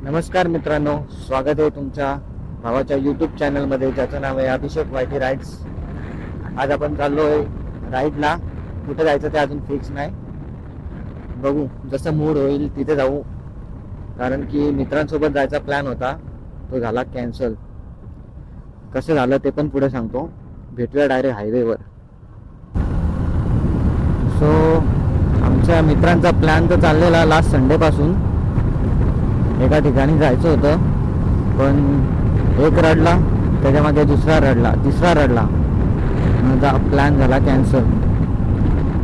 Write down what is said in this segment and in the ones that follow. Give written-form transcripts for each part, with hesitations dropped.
नमस्कार मित्रांनो, स्वागत आहे तुमच्या भावाच्या यूट्यूब चॅनलमध्ये ज्याचं नाव आहे अभिषेक वायटी राईड्स. आज आपण चाललो आहे राईडला. कुठे जायचं ते अजून फिक्स नाही, बघू जसं मूड होईल तिथे जाऊ. कारण की मित्रांसोबत जायचा प्लॅन होता, तो झाला कॅन्सल. कसं झालं ते पण पुढे सांगतो. भेटूया डायरेक्ट हायवेवर. सो आमच्या मित्रांचा प्लॅन तर चाललेला लास्ट संडेपासून. एका ठिकाणी जायचं होतं, पण एक रडला, त्याच्यामध्ये दुसरा रडला, तिसरा रडला, माझा प्लॅन झाला कॅन्सल.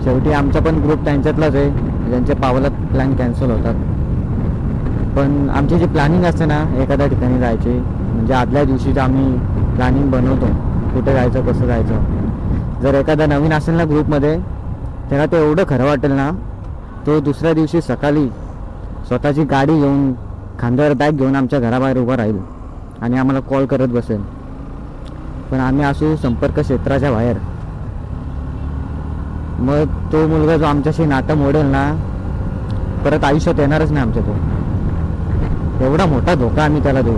शेवटी आमचा पण ग्रुप त्यांच्यातलाच आहे ज्यांच्या पावलात प्लॅन कॅन्सल होतात. पण आमची जी प्लॅनिंग असते ना एखाद्या ठिकाणी जायची, म्हणजे आदल्या दिवशीच आम्ही प्लॅनिंग बनवतो कुठे जायचं कसं जायचं. जर एखादा नवीन असेल ना ग्रुपमध्ये, त्याला ते एवढं खरं वाटेल ना, तो दुसऱ्या दिवशी सकाळी स्वतःची गाडी घेऊन खांद्यावर बॅग घेऊन आमच्या घराबाहेर उभा राहील आणि आम्हाला कॉल करत बसेल. पण आम्ही असू संपर्क क्षेत्राच्या बाहेर. मग तो मुलगा जो आमच्याशी नातं मोडेल ना, परत आयुष्यात येणारच नाही आमच्या. तो एवढा मोठा धोका आम्ही त्याला देऊ.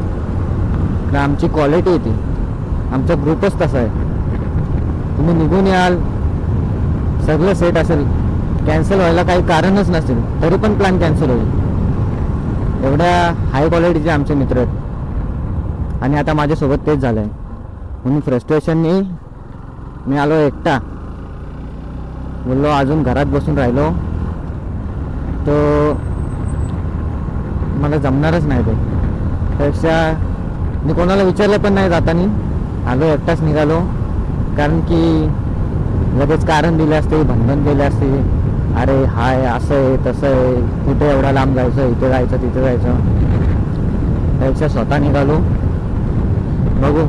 तर आमची क्वालिटी येते, आमचा ग्रुपच तसा आहे. तुम्ही निघून याल, सगळं सेट असेल, कॅन्सल व्हायला काही कारणच नसेल तरी पण प्लॅन कॅन्सल होईल. एवढ्या हाय क्वालिटीचे आमचे मित्र आहेत. आणि आता माझ्यासोबत तेच झालं आहे. म्हणून फ्रस्ट्रेशननी मी आलो एकटा. बोललो अजून घरात बसून राहिलो तर मला जमणारच नाही. ते त्यापेक्षा मी कोणाला विचारलं पण नाही जातानी, आलो एकटाच निघालो. कारण की लगेच कारण दिले असते, भनभन केले असते, अरे हाय असं आहे तसं आहे, कुठे एवढा लांब जायचं, इथे जायचं तिथे जायचं. त्यापेक्षा स्वतः निघालो. बघू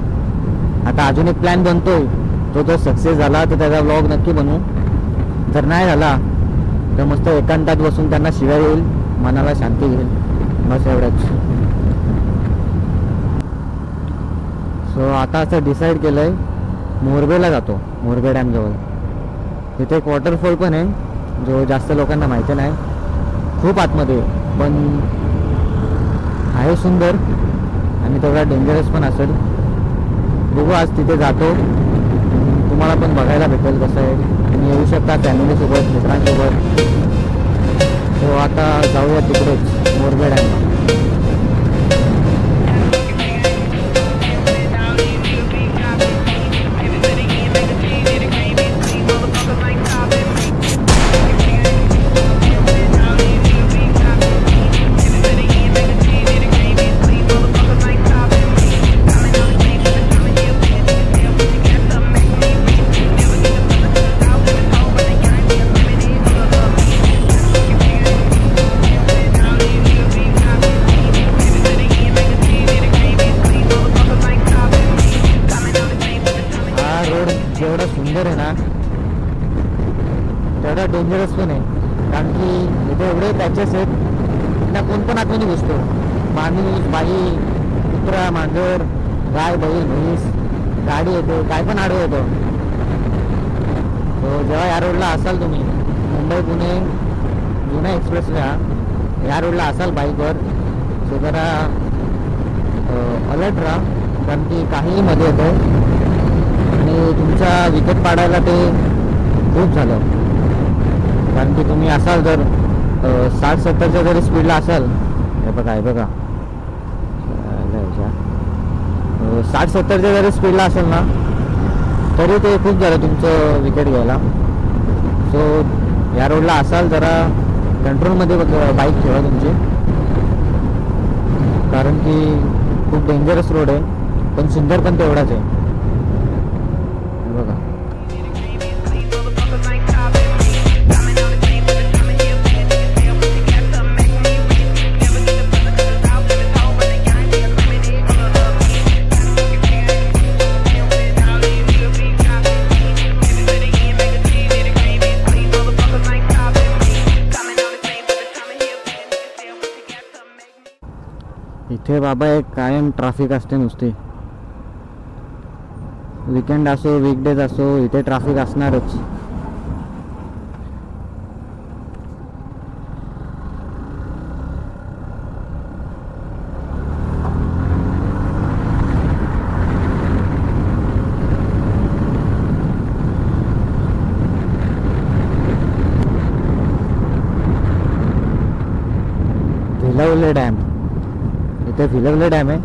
आता अजून एक प्लॅन बनतोय, तो जर सक्सेस झाला तर त्याचा व्लॉग नक्की बनवू. जर नाही झाला तर मस्त एकांतात बसून त्यांना शिव्या येईल, मनाला शांती घेईल, बस एवढंच. सो आता असं डिसाईड केलं आहे, मोरबेला जातो. मोरबे डॅमजवळ तिथे एक वॉटरफॉल पण आहे जो जास्त लोकांना माहिती नाही. खूप आतमध्ये पण आहे सुंदर आणि तेवढा डेंजरस पण असेल. बघू आज तिथे जातो, तुम्हाला पण बघायला भेटेल कसं आहे. तुम्ही येऊ शकता फॅमिलीसोबत, मित्रांसोबत. तो आता जाऊया तिकडेच मोरबे डॅमला. जेवढा सुंदर आहे ना तेवढा डेंजरस पण आहे. कारण की इथे एवढे पॅचेस आहेत, त्या कोण पण आतमध्ये घुसतो. माणूस, बाई, कुत्रा, मांजर, गाय, बैल, म्हैस, गाडी येते, काय पण आडवं येतं. तो जेव्हा या रोडला असाल तुम्ही, मुंबई पुणे जुना एक्सप्रेसला या रोडला असाल बाईकवर, सो जरा अलर्ट राहा. कारण की काहीही मध्ये येतं आणि तुमचा विकेट पाडायला ते खूप झालं. कारण की तुम्ही असाल जर 60-70च्या जरी स्पीडला असाल, हे बघा हे बघा 60-70च्या जरी स्पीडला असेल ना, तरी ते खूप झालं तुमचं विकेट घ्यायला. सो या रोडला असाल जरा कंट्रोलमध्ये बाईक ठेवा तुमची. कारण की खूप डेंजरस रोड आहे, पण सुंदर पण तेवढाच आहे. बघा इथे बाबा एक कायम ट्रॅफिक असते नुसती. वीकेंड असो वीकडेज असो, इथे ट्रॅफिक असणारच. भिलवले डॅम. इथे भिलवले डॅम आहे.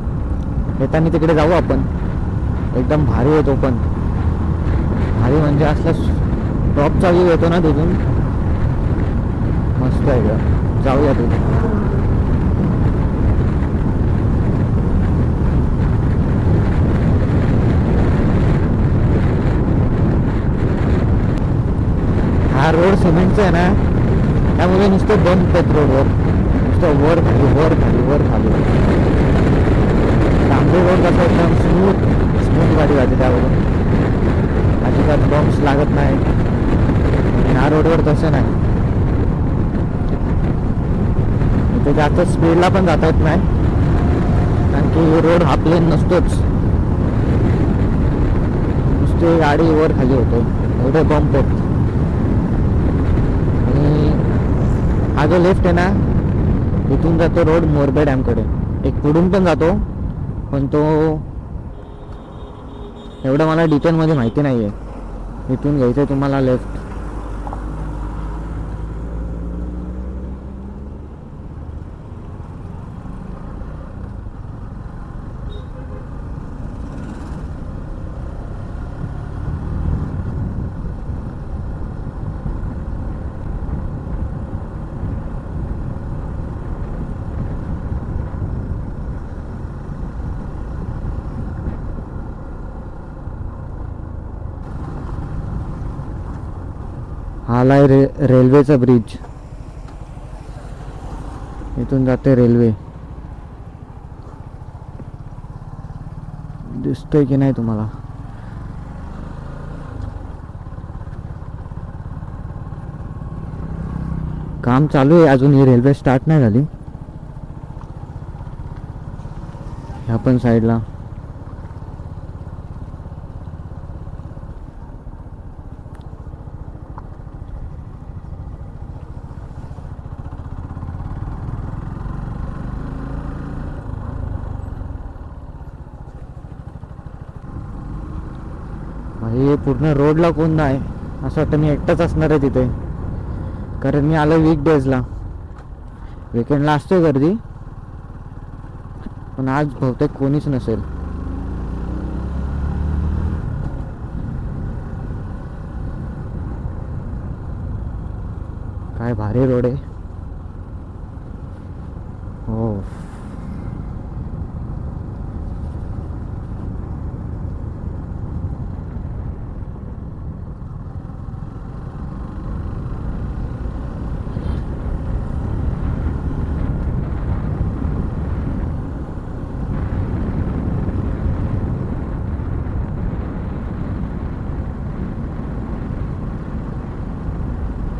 येताना तिकडे जाऊ आपण. एकदम भारी आहे तो पण. भारी म्हणजे असला टॉपचा व्ह्यू येतो ना तिथून, मस्त आहे. जाऊया तिथे. हा रोड सिमेंटचा आहे ना, त्यामुळे नुसतं बंद आहेत रोडवर. नुसतं वर खाली वर खाली वर खाली. तांबे रोड कसा एकदम स्मूथ स्मूथ गाडी जाते त्यावरून, अजिबात बम्प्स लागत नाही. ह्या रोडवर तसं नाही. इथे जास्त स्पीडला पण जाता येत नाही, कारण की रोड हा प्लेन नसतोच. नुसती गाडी वर खाली होते, एवढे बंप आहेत. हा जो लेफ्ट आहे ना, इथून जातो रोड मोरबे डॅमकडे. एक पुढून पण जातो, पण तो एवढं मला डिटेलमध्ये माहिती नाही आहे. इथून घ्यायचं तुम्हाला लेफ्ट. हाला आहे रेल्वेचा ब्रिज. इथून जाते रेल्वे. दिसतोय की नाही तुम्हाला? काम चालू आहे अजून, ही रेल्वे स्टार्ट नाही झाली. ह्या पण साईडला हे पूर्ण रोडला कोण नाही. असं वाटतं मी एकटाच असणार आहे तिथे, कारण मी आलो वीकडेजला. वीकेंडला असते गर्दी, पण आज बहुतेक कोणीच नसेल. काय भारी रोड आहे. हो,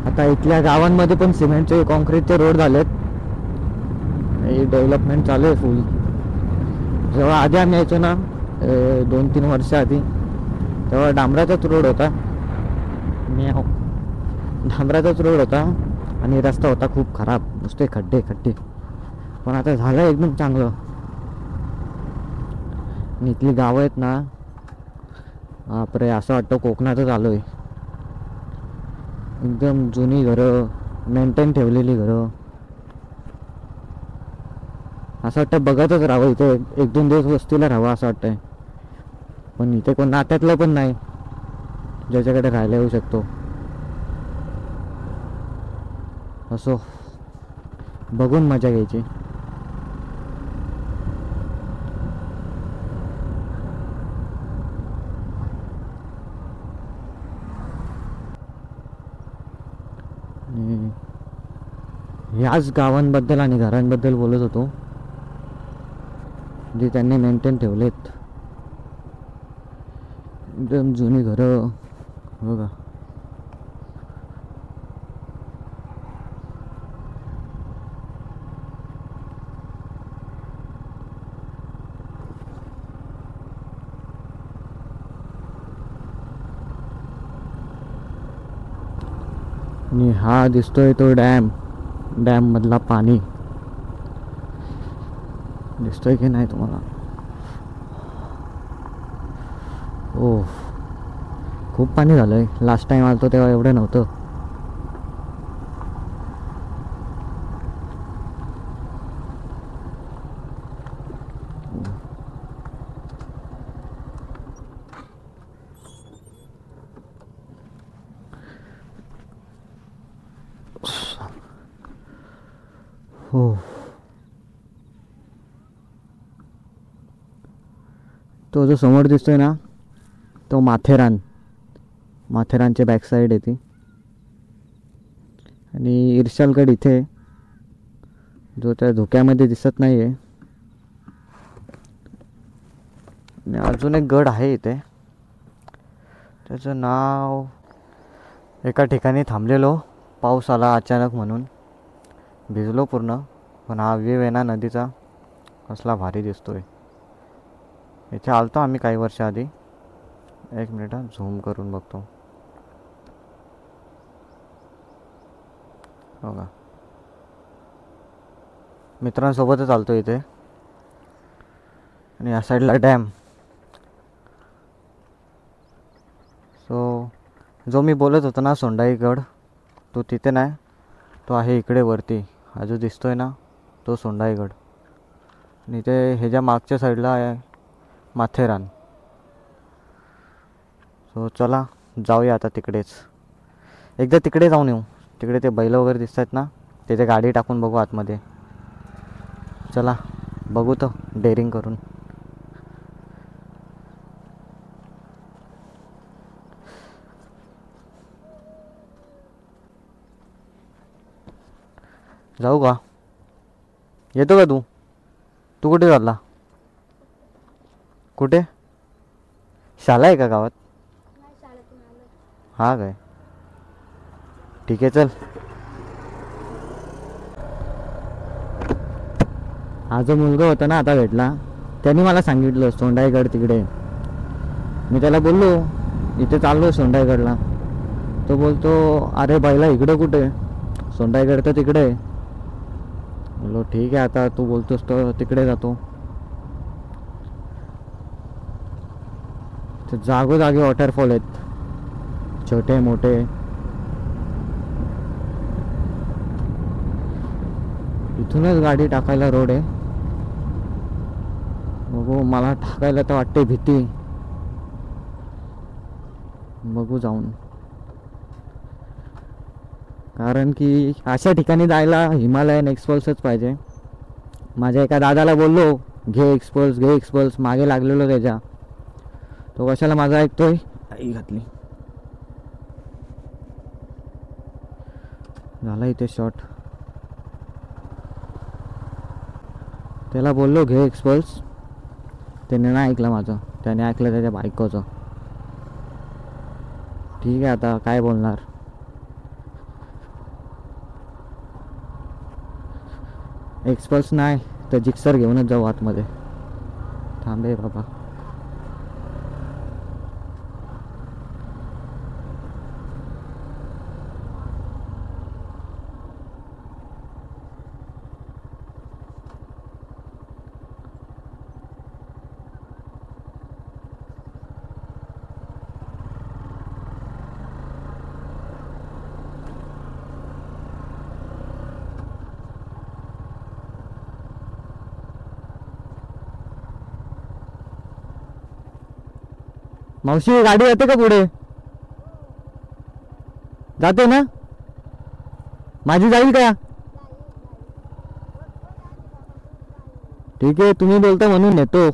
आता इथल्या गावांमध्ये पण सिमेंटचे कॉन्क्रीटचे रोड झालेत. डेव्हलपमेंट चालू आहे फुल. जेव्हा आधी आम्ही यायचो ना, 2-3 वर्ष आधी, तेव्हा डांबराचाच रोड होता. डांबराचाच रोड होता आणि रस्ता होता खूप खराब, नुसते खड्डे खड्डे. पण आता झालं एकदम चांगलं. आणि इथली गावं आहेत ना, बापरे, असं वाटतं कोकणातच आलो आहे. एकदम जुनी घरं, मेंटेन ठेवलेली घरं. असं वाटतं बघतच राहावं इथे, 1-2 दिवस वस्तीला राहावं असं वाटतंय. पण इथे कोण नात्यातलं पण नाही ज्याच्याकडे राहायला येऊ शकतो. असो, बघून मजा घ्यायची. ह्याच गावांबद्दल आणि घरांबद्दल बोलत होतो, जे त्यांनी मेंटेन ठेवलेत. एकदम जुनी घरं बघा. आणि हा दिसतोय तो डॅम. डॅम मधला पाणी दिसतोय की नाही तुम्हाला? ओ, खूप पाणी झालंय. लास्ट टाइम आलतो तेव्हा एवढं नव्हतं. तो जो समोर दिसतोय ना तो माथेरानचे बॅक साईड येते. आणि इर्शालगड इथे जो त्या धुक्यामध्ये दिसत नाही आहे. आणि अजून एक गड आहे इथे, त्याचं नाव, एका ठिकाणी थांबलेलो, पाऊस आला अचानक म्हणून भिजलो पूर्ण. पण हा व्ह्यू आहे ना नदीचा, कसला भारी दिसतोय. इथे आलतो आम्ही काही वर्ष आधी. एक मिनिट झूम करून बघतो. हो का, मित्रांसोबतच आलतो इथे. आणि या साईडला डॅम. सो जो मी बोलत होतो ना सोंडाईगड, तो तिथे नाही, तो आहे इकडे वरती. हा जो दिसतोय ना तो सोंडाईगड. आणि इथे ह्याच्या मागच्या साईडला आहे माथेरान. सो चला जाऊया आता तिकडेच. एकदा तिकडे जाऊन येऊ. तिकडे ते बैल वगैरे दिसत आहेत ना, तिथे गाडी टाकून बघू आतमध्ये. चला बघू तर डेअरिंग करून. जाऊ का? येतो का तू? तू कुठे चालला? कुठे? शाळा आहे का गावात? हा काय, ठीक आहे चल. हा जो मुलगा होता ना आता भेटला, त्यांनी मला सांगितलं सोंडाईगड तिकडे. मी त्याला बोललो इथे चाललो सोंडाईगडला. तो बोलतो अरे बाईला इकडं कुठे, सोंडाईगड तर तिकडे आहे. बोललो ठीक आहे, आता तू बोलतोस तर तिकडे जातो. जागोजागी वॉटरफॉल आहेत, छोटे मोठे. इथूनच गाडी टाकायला रोड आहे. बघू, मला टाकायला तर वाटते भीती. बघू जाऊन. कारण की अशा ठिकाणी जायला हिमालयन एक्सपल्सच पाहिजे. माझ्या एका दादाला बोललो घे एक्सपल्स, मागे लागलेलो त्याच्या. तो कशाला माझा ऐकतोय. आई घातली. झाला इथे शॉट. त्याला बोललो घे एक्सपल्स, त्याने नाही ऐकलं माझं. त्याने ऐकलं त्याच्या बायकोचं. ठीक आहे, आता काय बोलणार. एक्सपल्स नाही तर जिक्सर घेऊनच जाऊ आतमध्ये. थांबे बाबा. मावशी गाडी येते का पुढे? जाते ना? माझी जाईल का? ठीक आहे, तुम्ही बोलता म्हणून येतो.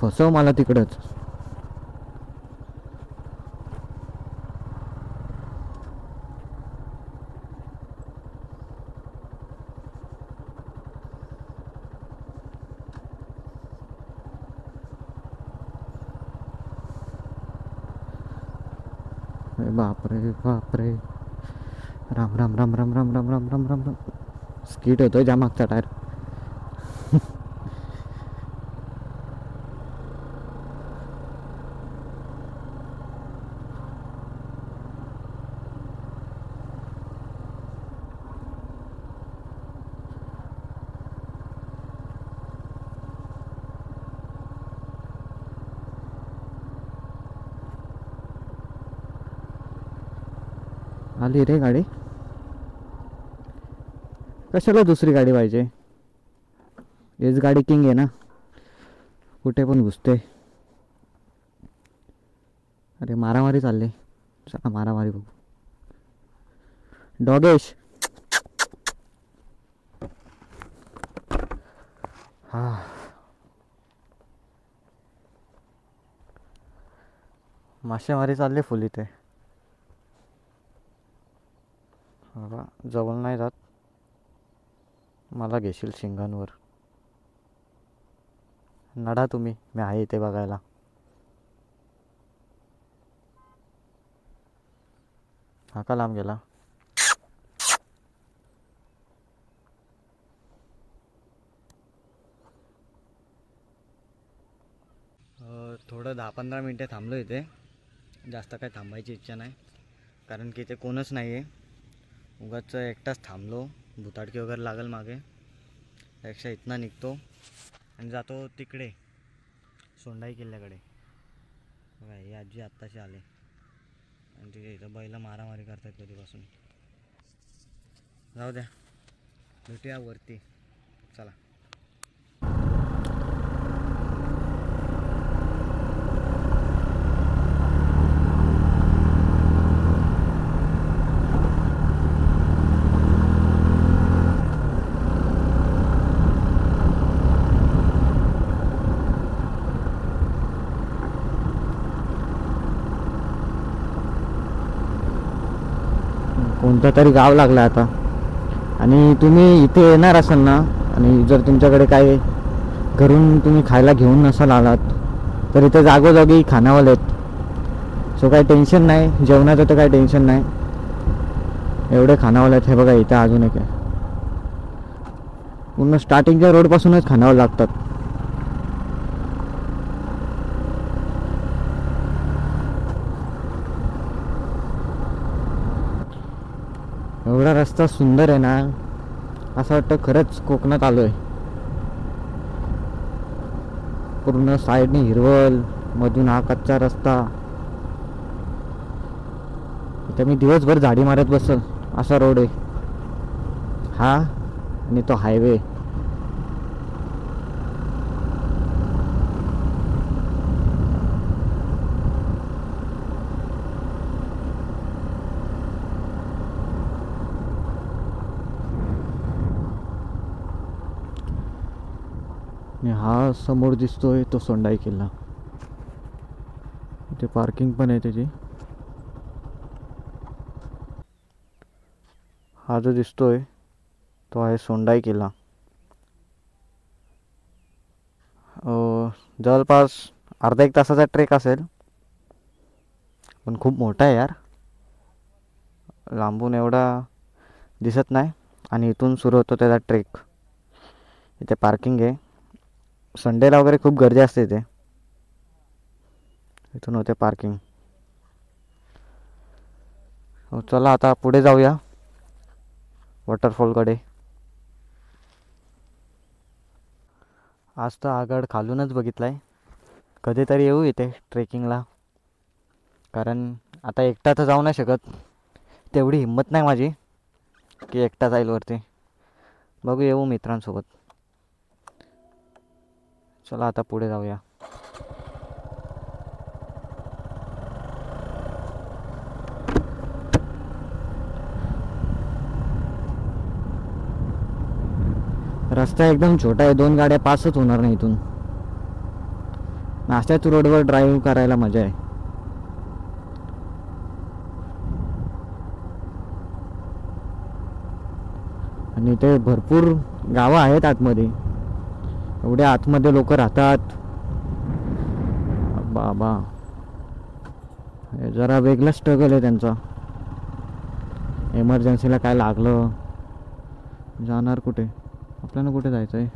फसव मला तिकडच. बापरे बापरे, राम राम राम राम राम राम राम राम राम राम. स्कीट होतोय ज्या मागचा टायर. आली रे गाडी. कशाला दुसरी गाडी पाहिजे? हेच गाडी किंग आहे ना, कुठे पण घुसते. अरे मारामारी चालली. चला मारामारी बघू. डॉगेश. हा मासेमारी चालली फुल इथे. बघा जवळ नाही जात, मला घेशील शिंगांवर. नडा तुम्ही, मी आहे इथे बघायला. हा का लांब गेला. थोडं 10-15 मिनटे थांबलो इथे. जास्त काय थांबायची इच्छा नाही, कारण की इथे कोणच नाही आहे. उगाच एकटाच थांबलो, भुताडकी वगैरे लागल मागे. त्यापेक्षा इथनं निघतो आणि जातो तिकडे सोंडाई किल्ल्याकडे. बघा ही आजी आत्ताशी आले आणि तिथे इथं बैल मारामारी करतात कधीपासून. जाऊ द्या, भेटूया वरती. चला. कोणतं तरी गाव लागलं आता. आणि तुम्ही इथे येणार असाल ना, आणि जर तुमच्याकडे काय घरून तुम्ही खायला घेऊन नसाल आलात, तर इथे जागोजागी खानावळ आहेत. सो काही टेन्शन नाही, जेवणाचं तर काही टेन्शन नाही. एवढे खानावळ आहेत. हे बघा इथे अजून एक आहे. पूर्ण स्टार्टिंगच्या रोडपासूनच खानावळ लागतात. एवढा रस्ता सुंदर आहे ना, असं वाटतं खरंच कोकणात आलो आहे. पूर्ण साईडने हिरवळ, मधून हा कच्चा रस्ता. इथे मी दिवसभर झाडी मारत बसल असा रोड आहे हा, आणि तो हायवे. आणि हा समोर दिसतोय तो सोंडाई किल्ला. इथे पार्किंग पण आहे त्याची. हा जो दिसतोय तो आहे सोंडाई किल्ला. जवळपास अर्धा 1 तासाचा ट्रेक असेल, पण खूप मोठा आहे यार. लांबून एवढा दिसत नाही. आणि इथून सुरू होतो त्याचा ट्रेक. इथे पार्किंग आहे. संडेला वगैरे खूप गर्दी असते इथे. इथून होते पार्किंग. हो चला आता पुढे जाऊया वॉटरफॉलकडे. आज तर आगड खालूनच बघितलाय. कधीतरी येऊ इथे ट्रेकिंगला, कारण आता एकटा तर जाऊ नाही शकत. तेवढी हिंमत नाही माझी की एकटा जाईल वरती. बघू, येऊ मित्रांसोबत. चला आता पुढे जाऊया. रस्ता एकदम छोटा आहे, 2 गाड्या पासच होणार नाही इथून. नाश्त्याच्या रोडवर ड्राईव्ह करायला मजा आहे. आणि इथे भरपूर गावं आहेत आतमध्ये. एवढ्या आतमध्ये लोक राहतात बाबा. जरा वेगळा स्ट्रगल आहे त्यांचा. एमर्जन्सीला काय लागलं, जाणार कुठे, आपल्याला कुठे जायचं आहे.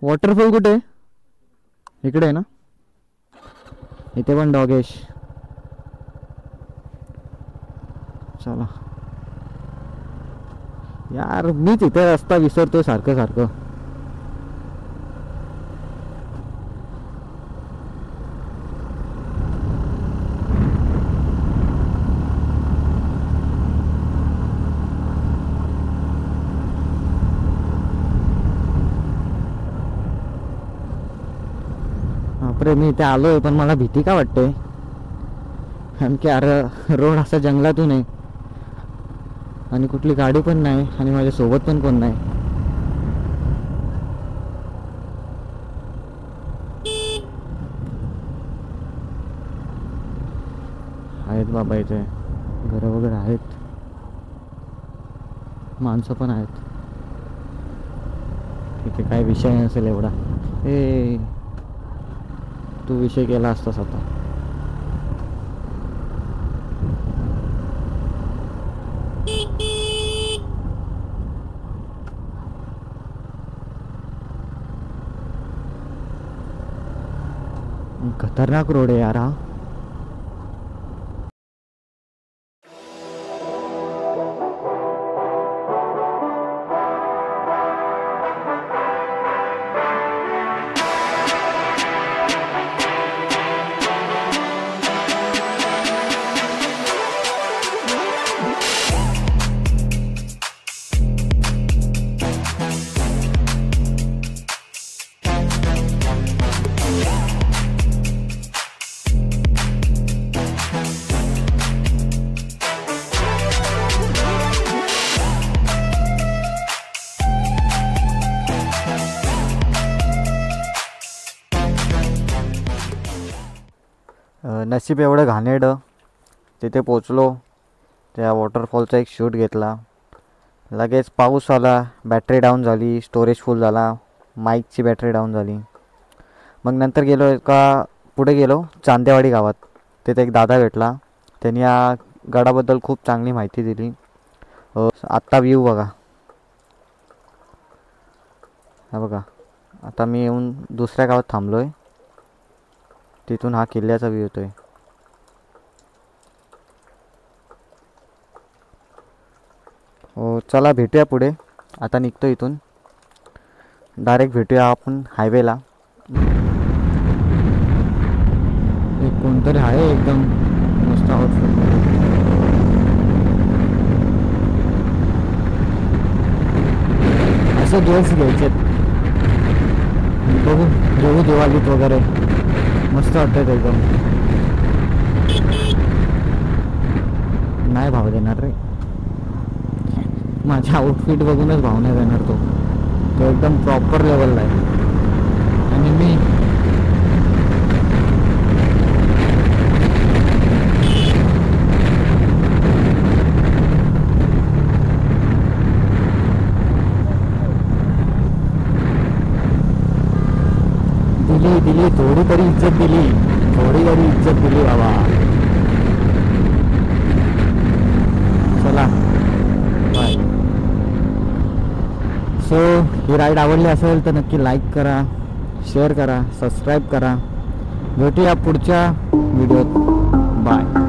वॉटरफॉल कुठे? इकडे आहे ना. इथे पण डॉगेश. चला यार, मीच इथे रस्ता विसरतो सारखं सारखं. बापरे, मी इथे आलोय पण मला भीती का वाटते, कारण की अरे रोड असा जंगलातून आहे आणि कुठली गाडी पण नाही आणि माझ्या सोबत पण कोण नाही. आहेत बाबा, इथे घरं वगैरे आहेत, माणसं पण आहेत. इथे काय विषय नसेल एवढा. ए तू विषय केला असतास आता. खतरनाक रोड आहे यार हा. नशीब एवढं घाणेरडं, तिथे पोचलो, त्या वॉटरफॉलचा एक शूट घेतला, लगेच पाऊस आला, बॅटरी डाऊन झाली, स्टोरेज फुल झाला, माईकची बॅटरी डाऊन झाली. मग नंतर गेलो पुढे गेलो चांदेवाडी गावात. तिथे एक दादा भेटला, त्यांनी या गडाबद्दल खूप चांगली माहिती दिली. आत्ता व्ह्यू बघा, हा बघा. आता मी येऊन दुसऱ्या गावात थांबलो आहे, तिथून हा किल्ल्याचा व्ह्यू येतोय. हो चला भेटूया पुढे. आता निघतो इथून, डायरेक्ट भेटूया आपण हायवेला. एक कोणतरी आहे एकदम मस्त आउटफिट. असे ड्रेस घ्यायचे, बघू घेऊ दिवाळीत वगैरे, मस्त वाटतं एकदम. नाही भाव देणार रे, माझ्या आउटफिट बघूनच भाव नाही देणार तो एकदम प्रॉपर लेवलला आहे. आणि मी दिली थोडी तरी इज्जत दिली, थोडी तरी इज्जत दिली बाबा. चला बाय. सो ही राईड आवडली असेल तर नक्की लाईक करा, शेअर करा, सबस्क्राईब करा. भेटूया पुढच्या व्हिडिओत. बाय.